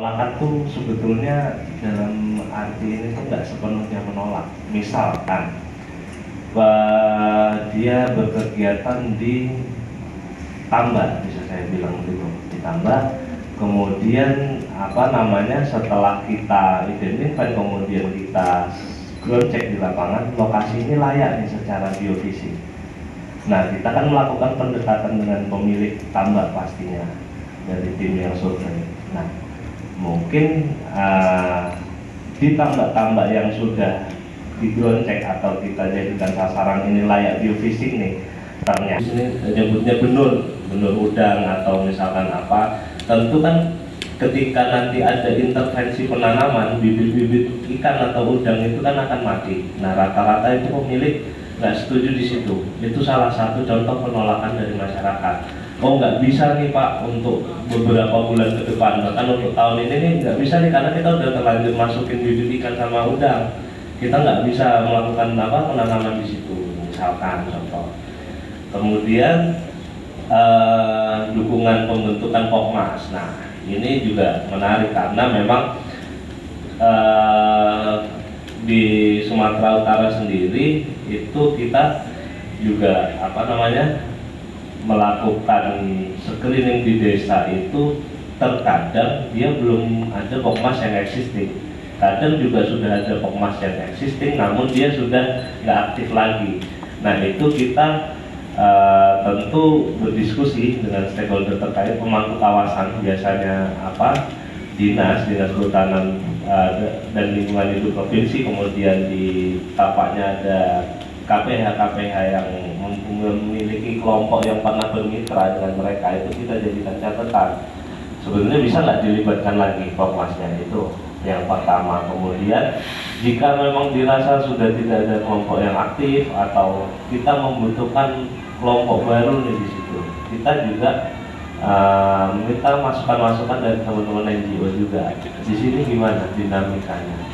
Penolakan tuh sebetulnya dalam arti ini tuh nggak sepenuhnya menolak. Misalkan dia berkegiatan di tambak, bisa saya bilang gitu, di tambak. Kemudian setelah kita identifikasi, kemudian kita ground check di lapangan, lokasi ini layak nih secara geofisik. Nah, kita kan melakukan pendekatan dengan pemilik tambak pastinya dari tim yang survei. Nah, mungkin di tambak-tambak yang sudah di ground check atau kita jadikan sasaran ini layak geofisik nih, ternyata ini nyebutnya benur udang atau misalkan apa, tentu kan ketika nanti ada intervensi penanaman bibit-bibit ikan atau udang itu kan akan mati. Nah, rata-rata itu pemilik nggak setuju di situ. Itu salah satu contoh penolakan dari masyarakat. Oh, nggak bisa nih Pak untuk beberapa bulan ke depan, bahkan untuk tahun ini nih nggak bisa nih karena kita udah terlanjur masukin bibit ikan sama udang. Kita nggak bisa melakukan penanaman di situ, misalkan contoh. Kemudian dukungan pembentukan Pokmas. Nah, ini juga menarik karena memang di Sumatera Utara sendiri itu kita juga melakukan screening di desa itu terkadang dia belum ada Pokmas yang existing, kadang juga sudah ada Pokmas yang existing namun dia sudah nggak aktif lagi. Nah, itu kita tentu berdiskusi dengan stakeholder terkait, pemangku kawasan, biasanya dinas kehutanan dan lingkungan hidup provinsi, kemudian di tapaknya ada KPH yang memiliki kelompok yang pernah bermitra dengan mereka, itu kita jadikan catatan. Sebenarnya bisa nggak dilibatkan lagi Pokmasnya, itu yang pertama. Kemudian jika memang dirasa sudah tidak ada kelompok yang aktif atau kita membutuhkan kelompok baru nih di situ, kita juga meminta masukan-masukan dari teman-teman NGO juga. Di sini gimana dinamikanya?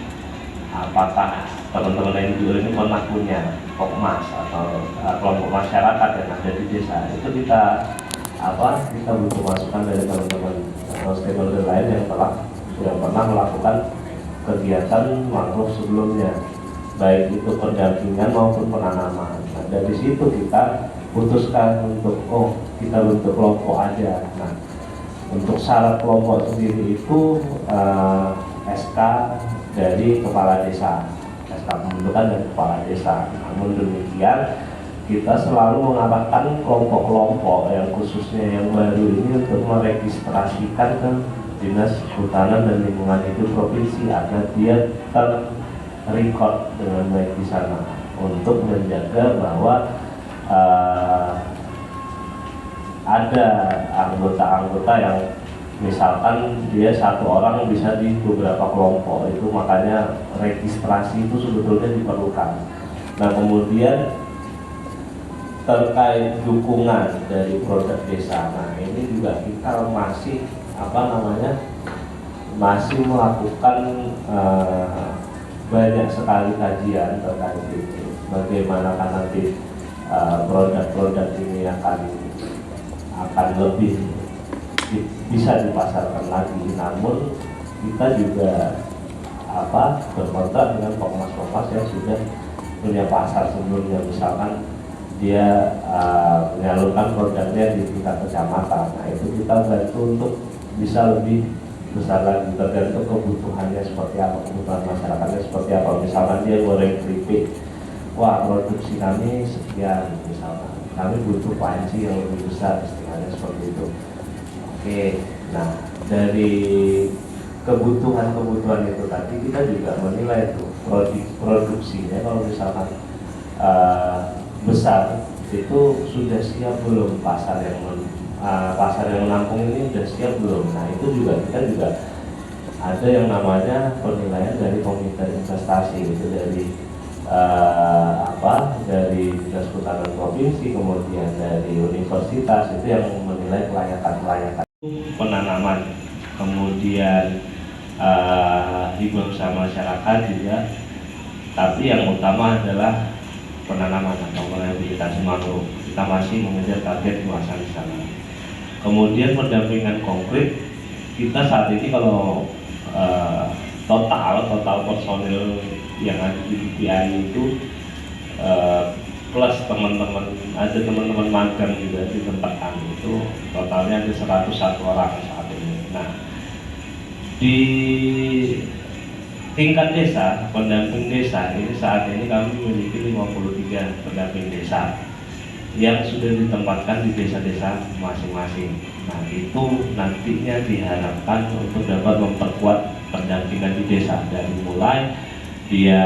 Apakah teman-teman NGO ini pernah punya Pokmas atau kelompok masyarakat yang ada di desa? Itu kita butuh masukan dari teman-teman stakeholder lain yang pernah melakukan kegiatan mangrove sebelumnya, baik itu pendampingan maupun penanaman. Nah, dari situ kita putuskan untuk kita bentuk kelompok aja. Nah, untuk syarat kelompok sendiri itu SK dari kepala desa, SK pembentukan dari kepala desa. Namun demikian kita selalu mengarahkan kelompok-kelompok yang khususnya yang baru ini untuk meregistrasikan ke Dinas Kehutanan dan Lingkungan Hidup Provinsi agar dia terrecord dengan baik di sana, untuk menjaga bahwa ada anggota-anggota yang misalkan dia satu orang bisa di beberapa kelompok, itu makanya registrasi itu sebetulnya diperlukan. Nah, kemudian terkait dukungan dari produk desa, nah ini juga kita masih melakukan banyak sekali kajian terkait itu, bagaimana nanti produk-produk ini akan lebih bisa dipasarkan lagi. Namun kita juga berkontrak dengan Pokmas yang sudah punya pasar sebelumnya, misalkan dia menyalurkan produknya di tingkat kecamatan. Nah, itu kita bantu untuk bisa lebih besar lagi, tergantung kebutuhannya seperti apa, kebutuhan masyarakatnya seperti apa. Misalkan dia goreng keripik, wah produksi kami sekian, misalkan kami butuh panci yang lebih besar, istilahnya seperti itu. Oke, nah dari kebutuhan itu tadi kita juga menilai tuh produksinya, kalau misalkan besar itu sudah siap belum, pasar yang menampung ini sudah siap belum. Nah, itu juga kita juga ada yang namanya penilaian dari komite investasi, itu dari dari Dinas Kehutanan Provinsi, kemudian dari universitas, itu yang menilai kelayakan penanaman, kemudian himbauan usaha masyarakat juga, tapi yang utama adalah penanaman atau rehabilitasi mangrove. Kita masih mengejar target luasan di sana. Kemudian pendampingan konkret kita saat ini kalau total personil yang ada di BPI itu plus ada teman-teman magang juga di tempat kami itu totalnya ada 101 orang saat ini. Nah, di tingkat desa, pendamping desa ini saat ini kami memiliki 53 pendamping desa yang sudah ditempatkan di desa-desa masing-masing. Nah, itu nantinya diharapkan untuk dapat memperkuat pendampingan di desa dari mulai dia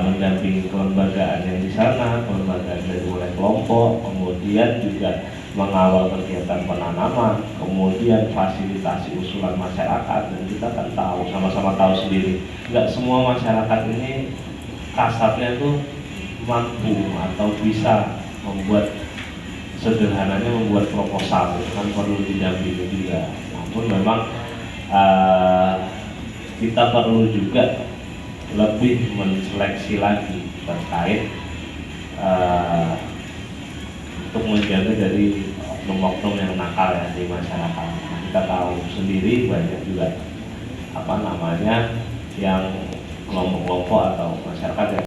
mendampingi kelembagaan yang di sana, kelembagaan dari mulai kelompok, kemudian juga mengawal kegiatan penanaman, kemudian fasilitasi usulan masyarakat. Dan kita kan tahu, sama-sama tahu sendiri, nggak semua masyarakat ini kasarnya itu mampu atau bisa membuat, sederhananya membuat proposal, kan perlu didampingi juga. Namun memang kita perlu juga lebih menseleksi lagi terkait untuk menjaga dari oknum-oknum yang nakal ya di masyarakat. Kita tahu sendiri banyak juga yang kelompok-kelompok atau masyarakat yang